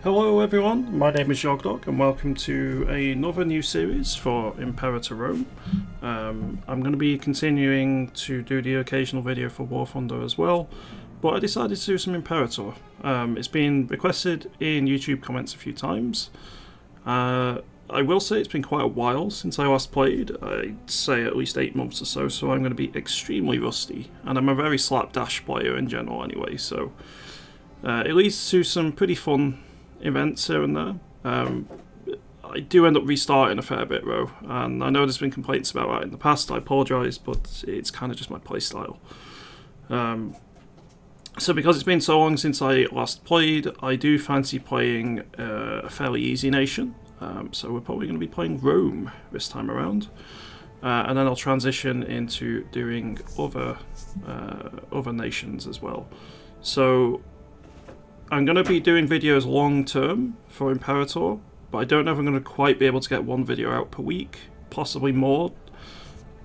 Hello everyone, my name is Yogdog and welcome to another new series for Imperator Rome. I'm going to be continuing to do the occasional video for War Thunder as well, but I decided to do some Imperator. It's been requested in YouTube comments a few times. I will say it's been quite a while since I last played. I'd say at least 8 months or so, so I'm going to be extremely rusty, and I'm a very slapdash player in general anyway, so it leads to some pretty fun events here and there. I do end up restarting a fair bit though, and I know there's been complaints about that in the past. I apologise, but it's kind of just my playstyle. So because it's been so long since I last played, I do fancy playing a fairly easy nation. So we're probably going to be playing Rome this time around, and then I'll transition into doing other nations as well. So I'm going to be doing videos long term for Imperator, but I don't know if I'm going to quite be able to get one video out per week, possibly more.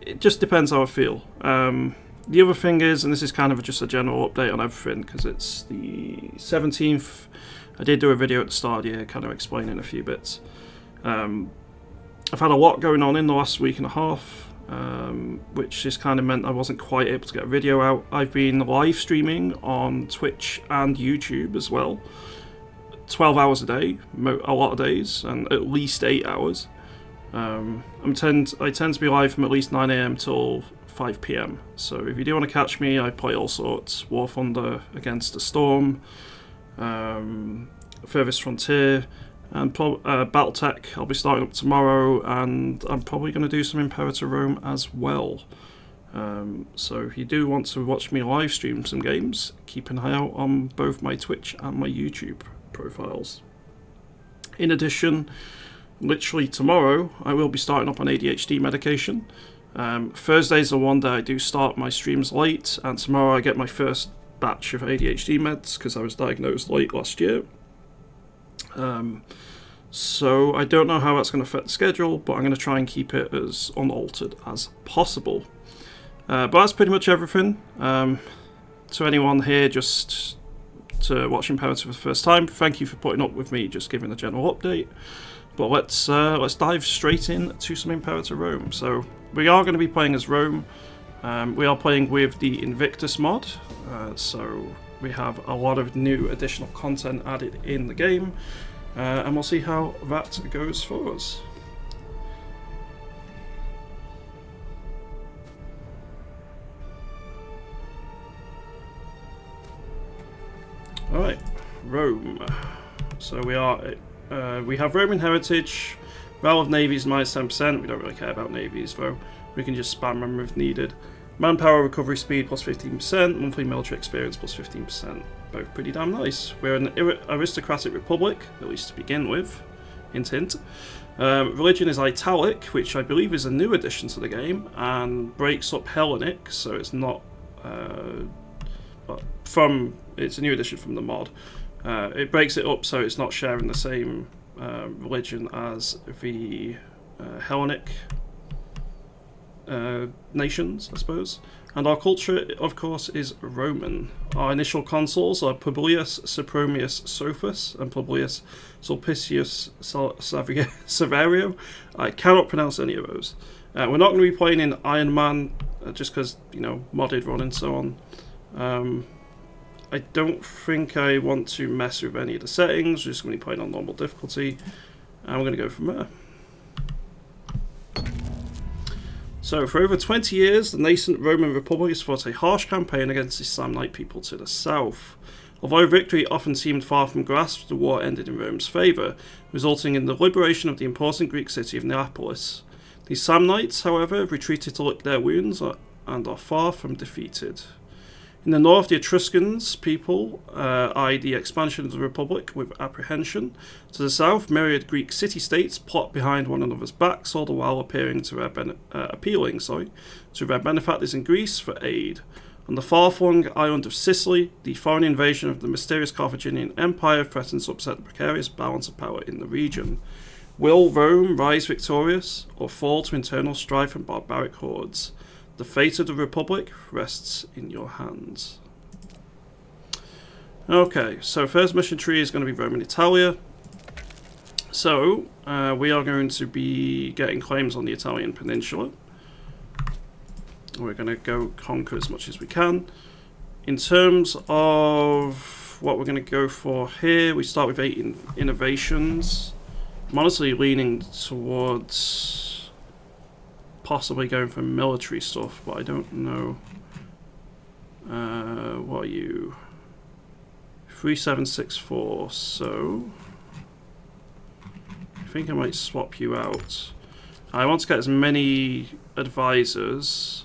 It just depends how I feel. The other thing is, and this is kind of just a general update on everything, because it's the 17th, I did do a video at the start of the year kind of explaining a few bits. I've had a lot going on in the last week and a half, which just kind of meant I wasn't quite able to get a video out. I've been live streaming on Twitch and YouTube as well, 12 hours a day, a lot of days, and at least 8 hours. I tend to be live from at least 9 AM till 5 PM, so if you do want to catch me, I play all sorts: War Thunder, Against the Storm, Furthest Frontier, and Battletech. I'll be starting up tomorrow, and I'm probably going to do some Imperator Rome as well. So if you do want to watch me live stream some games, keep an eye out on both my Twitch and my YouTube profiles. In addition, literally tomorrow, I will be starting up on ADHD medication. Thursday's the one that I do start my streams late, and tomorrow I get my first batch of ADHD meds because I was diagnosed late last year. So I don't know how that's going to affect the schedule, but I'm going to try and keep it as unaltered as possible. But that's pretty much everything. To anyone here just to watch Imperator for the first time, thank you for putting up with me just giving a general update. But let's dive straight in to some Imperator Rome. So we are going to be playing as Rome. We are playing with the Invictus mod, so we have a lot of new additional content added in the game, and we'll see how that goes for us. Alright, Rome. So we have Roman heritage, Val of navies minus 10%, we don't really care about navies though, we can just spam them if needed. Manpower recovery speed plus 15%, monthly military experience plus 15%. Both pretty damn nice. We're an aristocratic republic, at least to begin with. Hint hint. Religion is Italic, which I believe is a new addition to the game, and breaks up Hellenic, so it's not... it's a new addition from the mod. It breaks it up so it's not sharing the same religion as the Hellenic nations, I suppose. And our culture, of course, is Roman. Our initial consuls are Publius Sempronius Sophus and Publius Sulpicius Severio. I cannot pronounce any of those. We're not going to be playing in Iron Man, just because, you know, modded run and so on. I don't think I want to mess with any of the settings. We're just going to be playing on normal difficulty, and we're going to go from there. So, for over 20 years, the nascent Roman Republic has fought a harsh campaign against the Samnite people to the south. Although victory often seemed far from grasped, the war ended in Rome's favour, resulting in the liberation of the important Greek city of Neapolis. The Samnites, however, have retreated to lick their wounds and are far from defeated. In the north, the Etruscans people eyed the expansion of the Republic with apprehension. To the south, myriad Greek city-states plot behind one another's backs, all the while appealing to their benefactors in Greece for aid. On the far-flung island of Sicily, the foreign invasion of the mysterious Carthaginian Empire threatens to upset the precarious balance of power in the region. Will Rome rise victorious, or fall to internal strife and barbaric hordes? The fate of the Republic rests in your hands. Okay, so first mission tree is going to be Rome and Italia. So, we are going to be getting claims on the Italian peninsula. We're going to go conquer as much as we can. In terms of what we're going to go for here, we start with 8 innovations. I'm honestly leaning towards possibly going for military stuff, but I don't know. What are you? 3764, so I think I might swap you out. I want to get as many advisors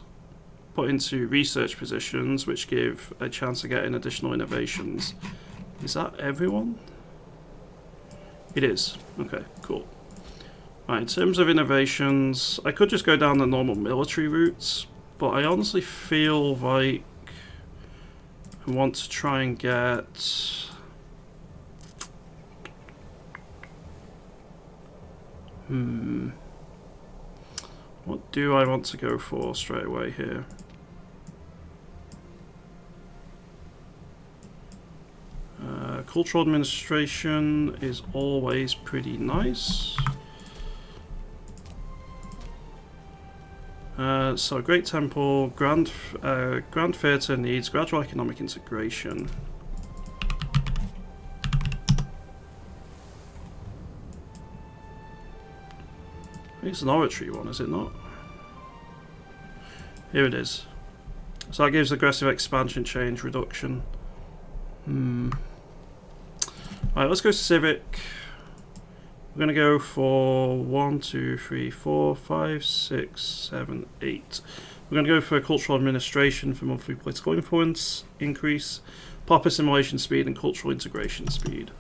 put into research positions, which give a chance of getting additional innovations. Is that everyone? It is. Okay, cool. Right, in terms of innovations, I could just go down the normal military routes, but I honestly feel like I want to try and get... What do I want to go for straight away here? Cultural administration is always pretty nice. So Great Temple, Grand Theatre needs gradual economic integration. It's an oratory one, is it not? Here it is. So that gives aggressive expansion change reduction. Right, let's go civic. We're going to go for 1, 2, 3, 4, 5, 6, 7, 8. We're going to go for cultural administration for monthly political influence, increase, pop assimilation speed, and cultural integration speed.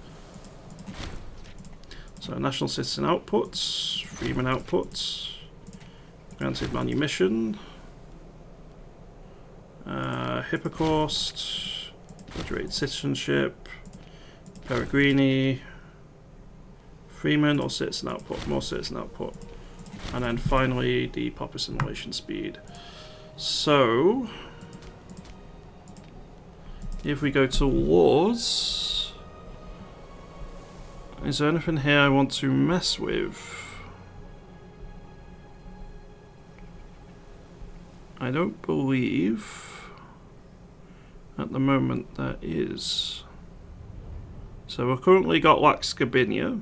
So national citizen outputs, freeman outputs, granted manumission, Hippocaust, graduated citizenship, Peregrini, freeman or citizen output, more citizen output, and then finally the pop assimilation speed. So if we go to wars, is there anything here I want to mess with? I don't believe at the moment there is. So we've currently got Lax Scabinia,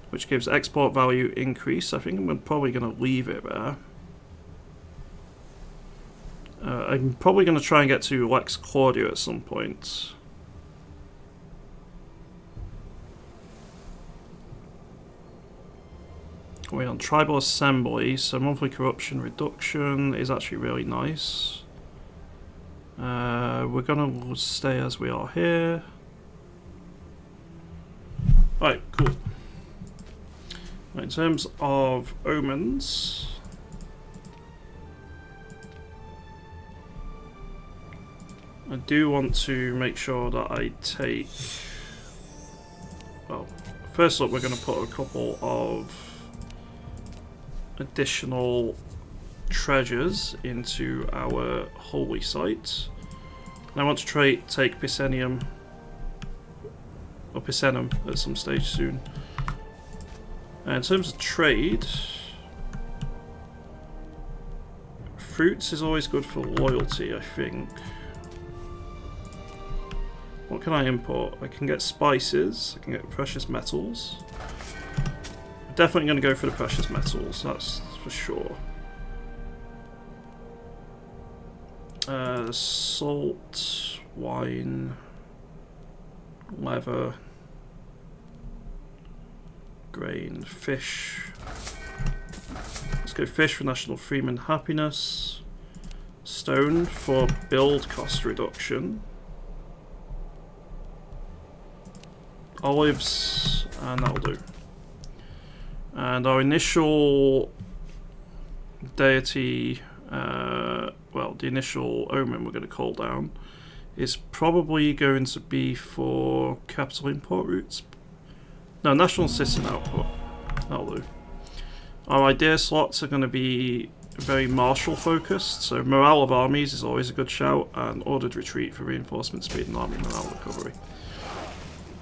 which gives export value increase. I think I'm probably going to leave it there. I'm probably going to try and get to Lex Claudia at some point. We're on Tribal Assembly, so monthly corruption reduction is actually really nice. We're going to stay as we are here. Right, cool. Right, in terms of omens, I do want to make sure that I take... Well, first up we're going to put a couple of additional treasures into our holy site. And I want to take Picenum at some stage soon. And in terms of trade, fruits is always good for loyalty, I think. What can I import? I can get spices, I can get precious metals. Definitely going to go for the precious metals, that's for sure. Salt, wine, leather, grain, fish. Let's go fish for national freeman happiness. Stone for build cost reduction. Olives, and that'll do. And our initial deity, well, the initial omen we're going to call down is probably going to be for capital import routes. No, national citizen output. That'll do. Our idea slots are going to be very martial focused, so morale of armies is always a good shout, and ordered retreat for reinforcement speed and army morale recovery.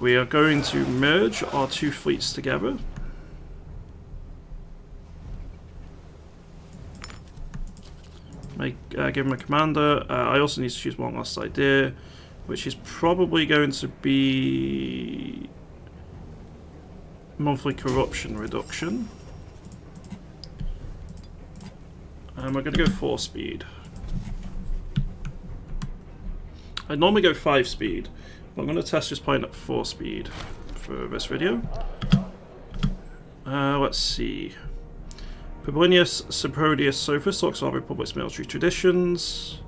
We are going to merge our two fleets together. Give him a commander. I also need to choose one last idea, which is probably going to be monthly corruption reduction. And we're going to go 4 speed. I normally go 5 speed, but I'm going to test this point at 4 speed for this video. Let's see. Publinius Sempronius Sophus talks about Republic's military traditions.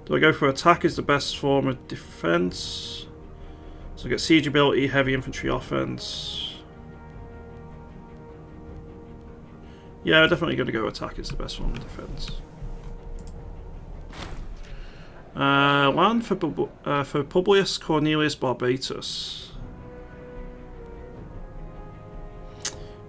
Do I go for attack is the best form of defense? So I get siege ability, heavy infantry offense. Yeah, definitely going to go attack is the best form of defense. Land for Publius Cornelius Barbatus.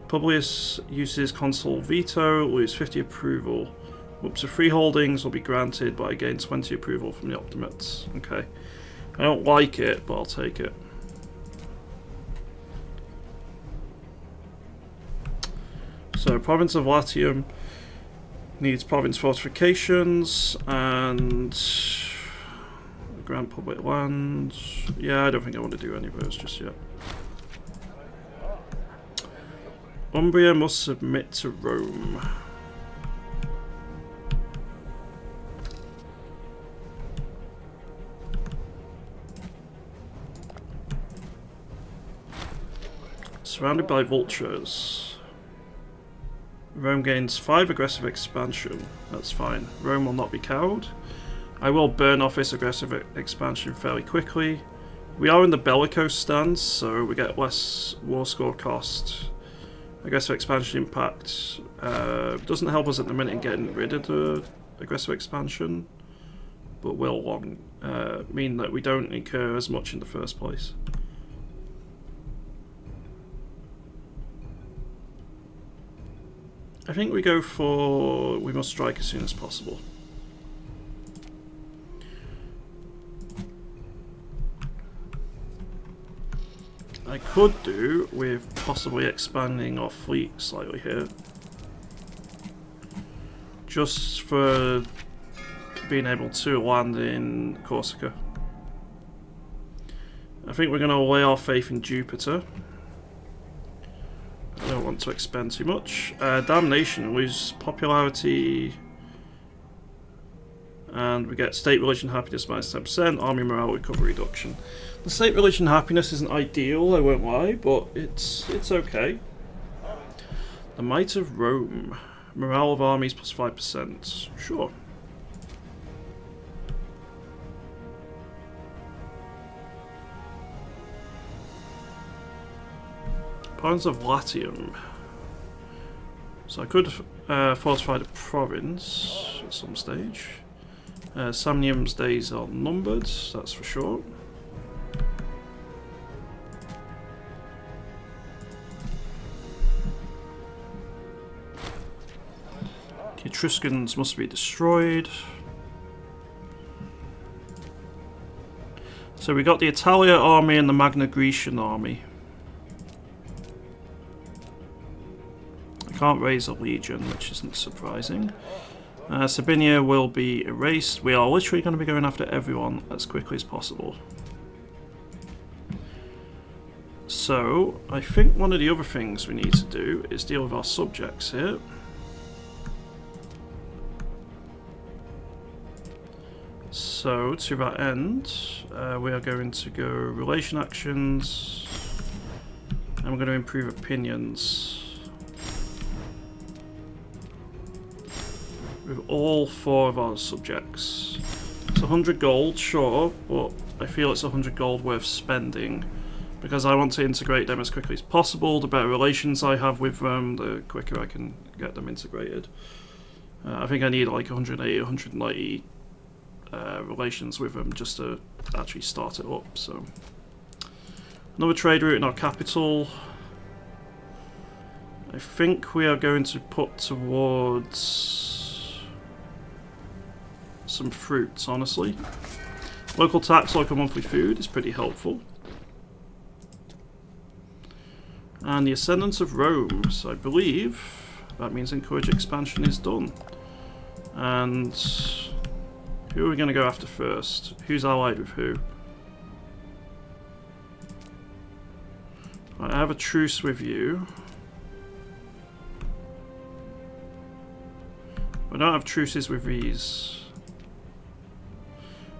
Publius uses consul veto, lose 50 approval. Up to 3 holdings will be granted, but I gain 20 approval from the Optimates. Okay. I don't like it, but I'll take it. So, Province of Latium needs province fortifications and grant public land. Yeah, I don't think I want to do any of those just yet. Umbria must submit to Rome. Surrounded by vultures. Rome gains 5 aggressive expansion. That's fine. Rome will not be cowed. I will burn off this aggressive expansion fairly quickly. We are in the bellicose stance, so we get less war score cost. Aggressive expansion impact doesn't help us at the minute in getting rid of the aggressive expansion, but will mean that we don't incur as much in the first place. I think we go for we must strike as soon as possible. I could do with possibly expanding our fleet slightly here. Just for being able to land in Corsica. I think we're going to lay our faith in Jupiter. I don't want to expend too much. Damnation, lose popularity. And we get state religion happiness minus 10%, army morale recovery reduction. The state religion happiness isn't ideal, I won't lie, but it's okay. The Might of Rome. Morale of armies plus 5%. Sure. Province of Latium. So I could fortify the province at some stage. Samnium's days are numbered, that's for sure. The Etruscans must be destroyed. So we got the Italia army and the Magna Grecian army. I can't raise a legion, which isn't surprising. Sardinia will be erased. We are literally going to be going after everyone as quickly as possible. So, I think one of the other things we need to do is deal with our subjects here. So, to that end, we are going to go relation actions, and we're going to improve opinions. With all 4 of our subjects. It's 100 gold, sure, but I feel it's 100 gold worth spending because I want to integrate them as quickly as possible. The better relations I have with them, the quicker I can get them integrated. I think I need like 180, 190 relations with them just to actually start it up. So another trade route in our capital. I think we are going to put towards some fruits, honestly. Local tax, local monthly food is pretty helpful. And the Ascendance of Rome, so I believe that means encourage expansion is done. And who are we going to go after first? Who's allied with who? I have a truce with you. I don't have truces with these.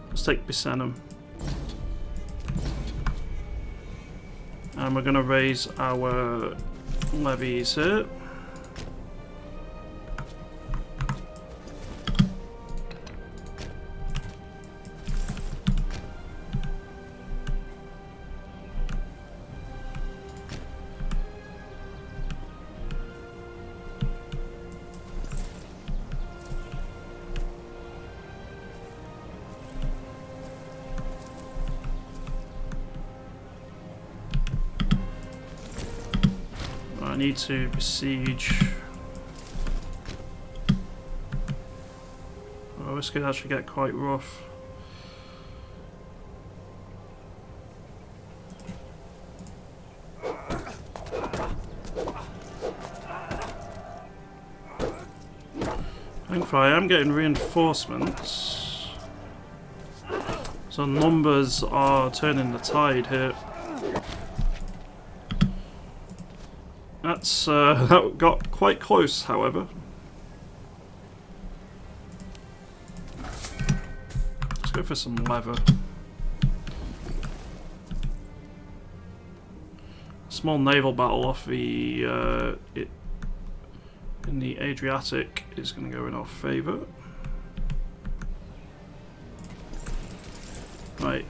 Let's take Picenum. And we're going to raise our levies here. I need to besiege. Oh, this could actually get quite rough. Thankfully, I am getting reinforcements. So numbers are turning the tide here. That's that got quite close, however. Let's go for some leather. Small naval battle off the in the Adriatic is going to go in our favour. Right,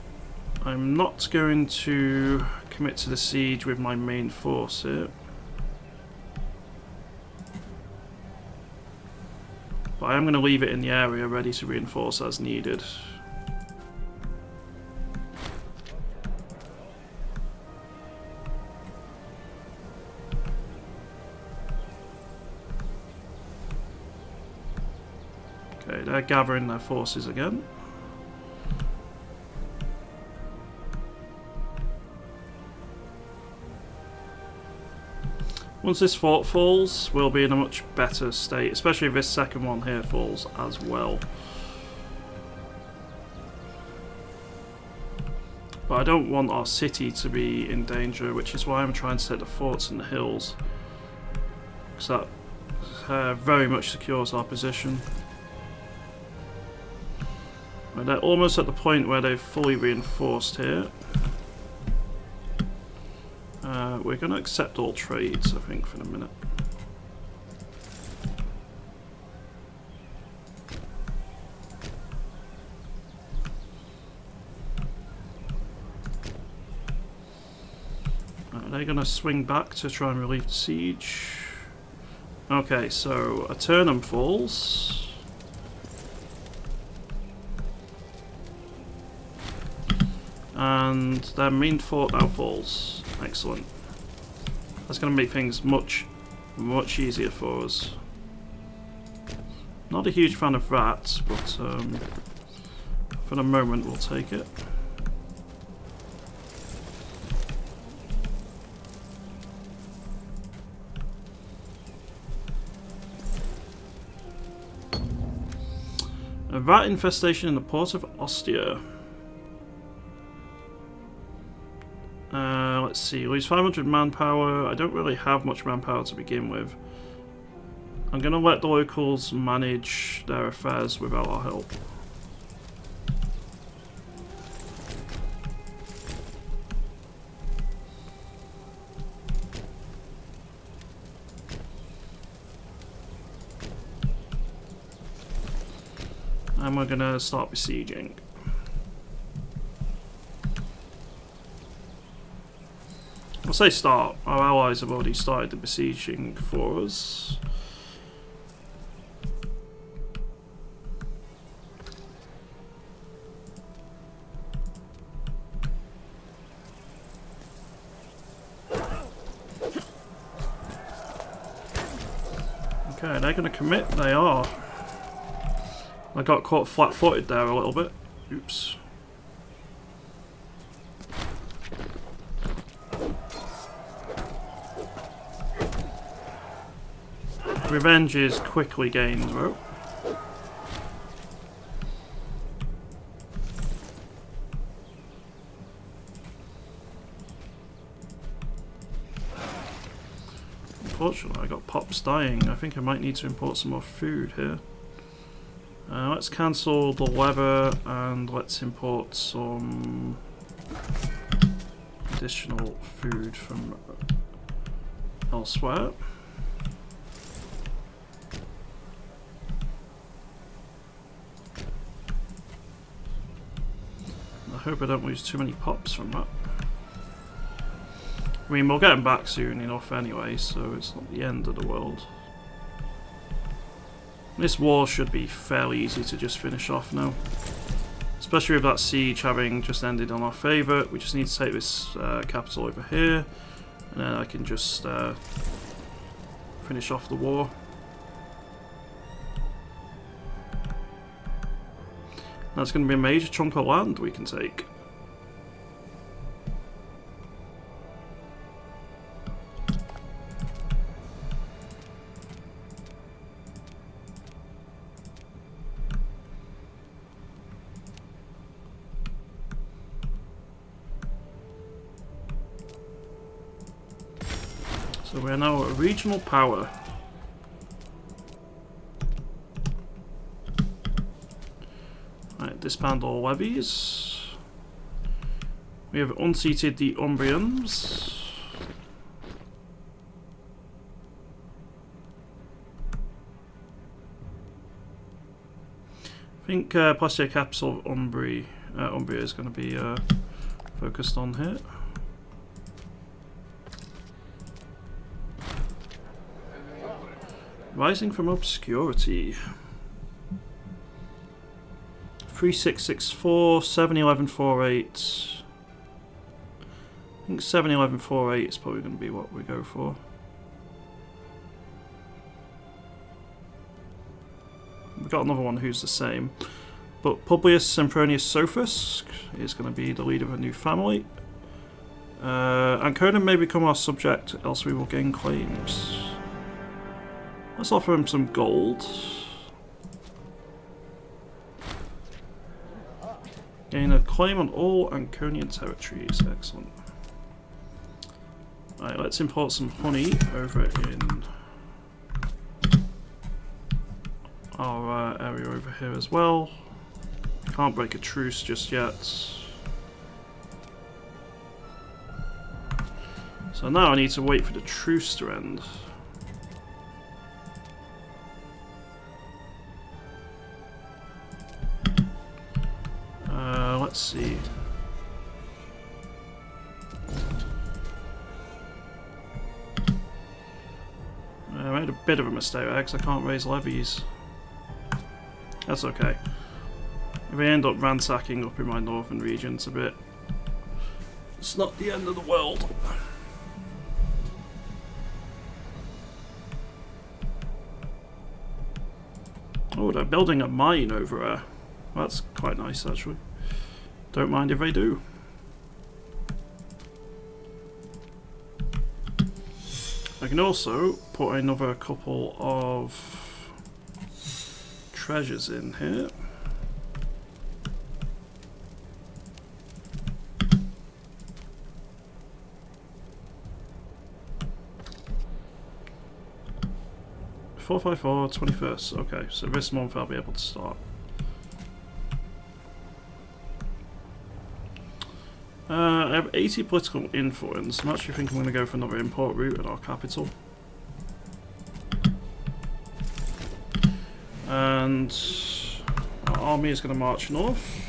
I'm not going to commit to the siege with my main force here. But I am going to leave it in the area ready to reinforce as needed. Okay, they're gathering their forces again. Once this fort falls, we'll be in a much better state, especially if this second one here falls as well. But I don't want our city to be in danger, which is why I'm trying to set the forts in the hills. Because that very much secures our position. Right, they're almost at the point where they've fully reinforced here. We're going to accept all trades, I think, for the minute. They're going to swing back to try and relieve the siege. Okay, so Aternum falls. And their main fort now falls. Excellent. That's going to make things much easier for us. Not a huge fan of that, but for the moment we'll take it. A rat infestation in the port of Ostia. Let's see, lose 500 manpower. I don't really have much manpower to begin with. I'm going to let the locals manage their affairs without our help. And we're going to start besieging. I'll say start. Our allies have already started the besieging for us. Okay, they're going to commit. They are. I got caught flat-footed there a little bit. Oops. Revenge is quickly gained, though. Unfortunately, I got Pops dying. I think I might need to import some more food here. Let's cancel the leather and let's import some additional food from elsewhere. I hope I don't lose too many Pops from that. I mean, we'll get them back soon enough anyway, so it's not the end of the world. This war should be fairly easy to just finish off now. Especially with that siege having just ended on our favour. We just need to take this capital over here. And then I can just finish off the war. That's going to be a major chunk of land we can take. So we are now a regional power. Right, disband all levies. We have unseated the Umbrians. I think Plestia capital of Umbria is going to be focused on here. Rising from obscurity. 3664, 71148. I think 71148 is probably going to be what we go for. We've got another one who's the same. But Publius Sempronius Sophus is going to be the leader of a new family. Ancona may become our subject, else we will gain claims. Let's offer him some gold. Gain a claim on all Anconian territories. Excellent. Right, let's import some honey over in our area over here as well. Can't break a truce just yet. So now I need to wait for the truce to end. Let's see. I made a bit of a mistake there because I can't raise levies. That's okay. If I end up ransacking up in my northern regions a bit, it's not the end of the world. Oh, they're building a mine over there. That's quite nice actually. Don't mind if they do. I can also put another couple of treasures in here. $454, 21st. Okay, so this month I'll be able to start. I have 80 political influence. I'm actually thinking I'm going to go for another import route at our capital. And our army is going to march north.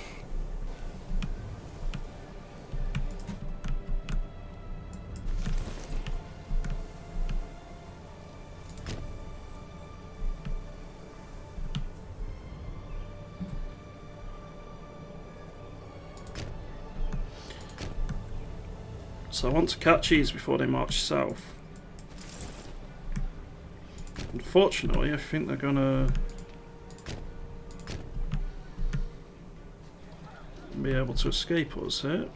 So I want to catch these before they march south. Unfortunately, I think they're gonna be able to escape us here.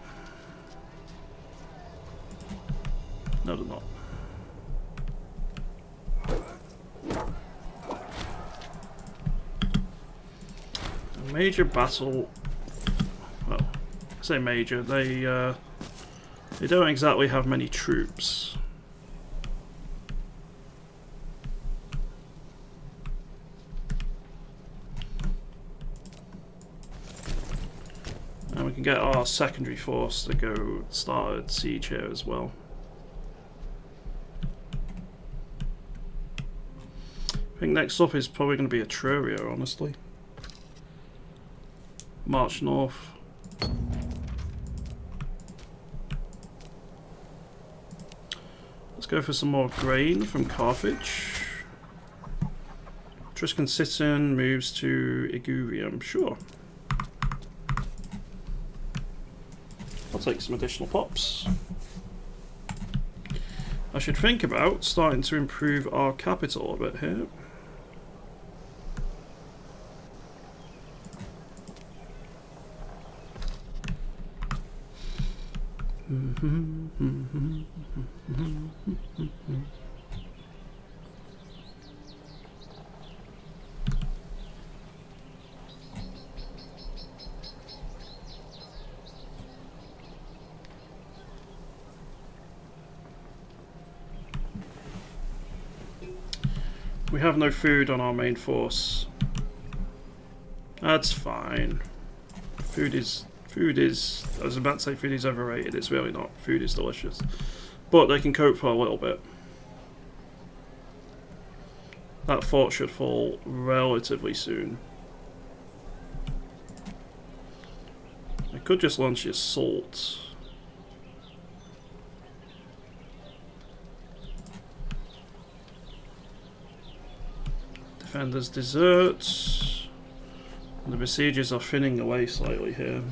No, they're not. A major battle. Well, I say major. They don't exactly have many troops. And we can get our secondary force to go start a siege here as well. I think next up is probably going to be Etruria, honestly. March north. Let's go for some more grain from Carthage. Etruscan citizen moves to Igurium. Sure. I'll take some additional pops. I should think about starting to improve our capital a bit here. We have no food on our main force. That's fine. Food is, I was about to say food is overrated, it's really not. Food is delicious. But they can cope for a little bit. That fort should fall relatively soon. I could just launch the assault. Defenders desert. The besiegers are thinning away slightly here.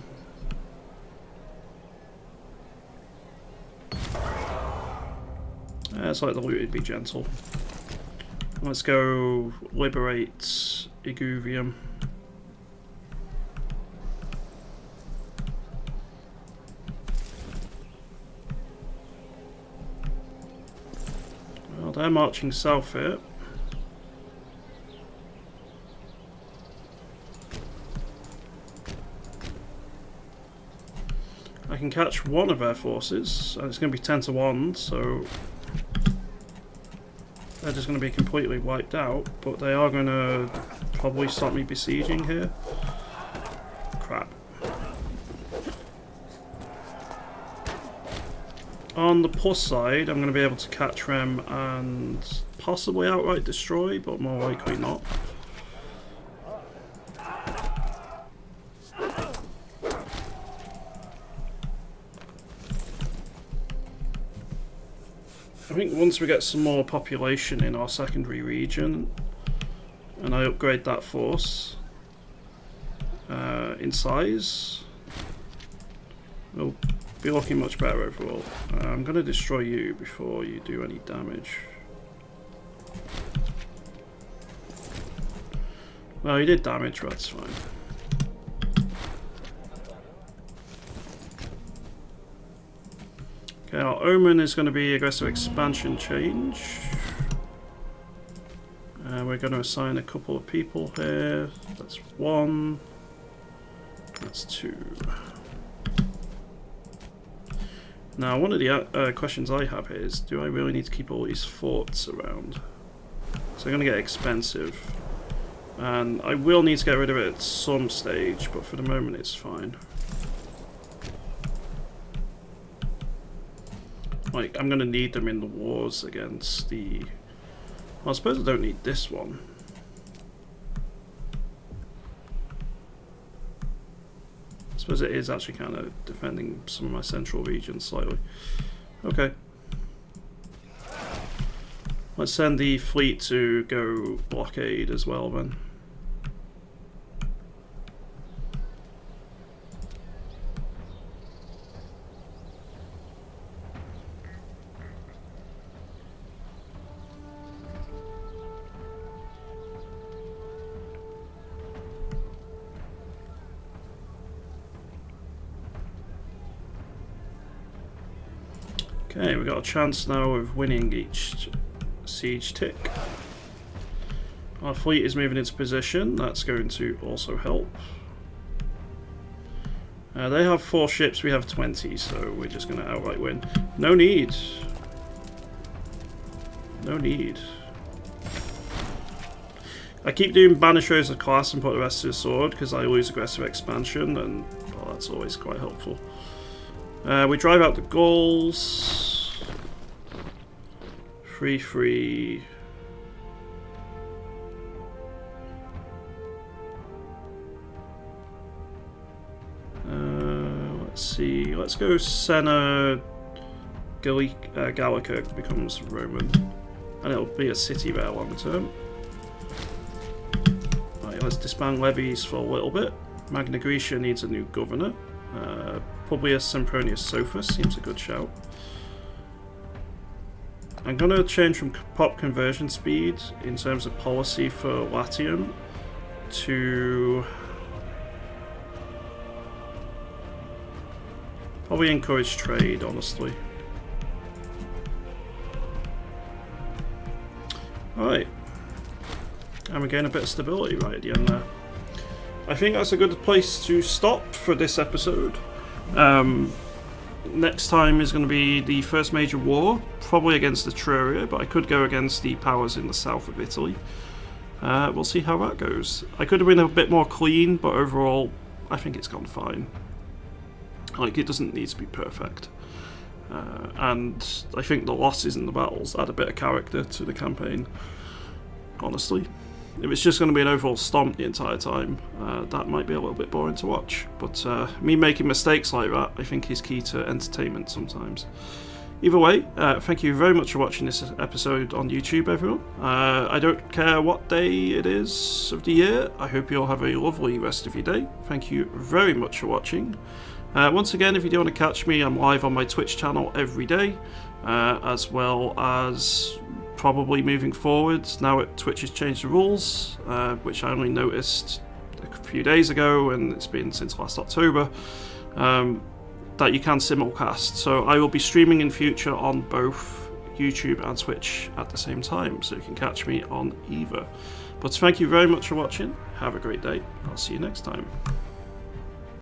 It's like the loot would be gentle. Let's go liberate Igurium. Well, they're marching south here. I can catch one of their forces, and it's going to be 10 to 1, so they're just going to be completely wiped out, but they are going to probably stop me besieging here. Crap. On the plus side, I'm going to be able to catch them and possibly outright destroy, but more likely not. I think once we get some more population in our secondary region and I upgrade that force in size, we'll be looking much better overall. I'm going to destroy you before you do any damage. Well, you did damage, but that's fine. Okay, our Omen is going to be aggressive expansion change. We're going to assign a couple of people here. That's 1. That's 2. Now, one of the questions I have here is, do I really need to keep all these forts around? So they're going to get expensive. And I will need to get rid of it at some stage, but for the moment it's fine. Like, I'm going to need them in the wars against the... Well, I suppose I don't need this one. I suppose it is actually kind of defending some of my central regions slightly. Okay. Let's send the fleet to go blockade as well then. Okay, we've got a chance now of winning each siege tick. Our fleet is moving into position, that's going to also help. They have 4 ships, we have 20, so we're just going to outright win. No need. No need. I keep doing Banish Rose of class and put the rest to the sword because I lose aggressive expansion, and well, that's always quite helpful. We drive out the Gauls. 3-3. Let's see. Let's go Senna. Gallica becomes Roman, and it'll be a city there long term. Right, let's disband levies for a little bit. Magna Graecia needs a new governor. Publius Sempronius Sophus seems a good shout. I'm going to change from pop conversion speed in terms of policy for Latium to probably encourage trade, honestly. Alright. And we gain a bit of stability right at the end there. I think that's a good place to stop for this episode. Next time is going to be the first major war, probably against Etruria, but I could go against the powers in the south of Italy. We'll see how that goes. I could have been a bit more clean, but overall, I think it's gone fine. Like, it doesn't need to be perfect. And I think the losses in the battles add a bit of character to the campaign, honestly. If it's just going to be an overall stomp the entire time, that might be a little bit boring to watch. But me making mistakes like that, I think, is key to entertainment sometimes. Either way, thank you very much for watching this episode on YouTube, everyone. I don't care what day it is of the year. I hope you all have a lovely rest of your day. Thank you very much for watching. Once again, if you do want to catch me, I'm live on my Twitch channel every day, as well as probably moving forward. Now Twitch has changed the rules, which I only noticed a few days ago, and it's been since last October, that you can simulcast. So I will be streaming in future on both YouTube and Twitch at the same time, so you can catch me on either. But thank you very much for watching. Have a great day. I'll see you next time.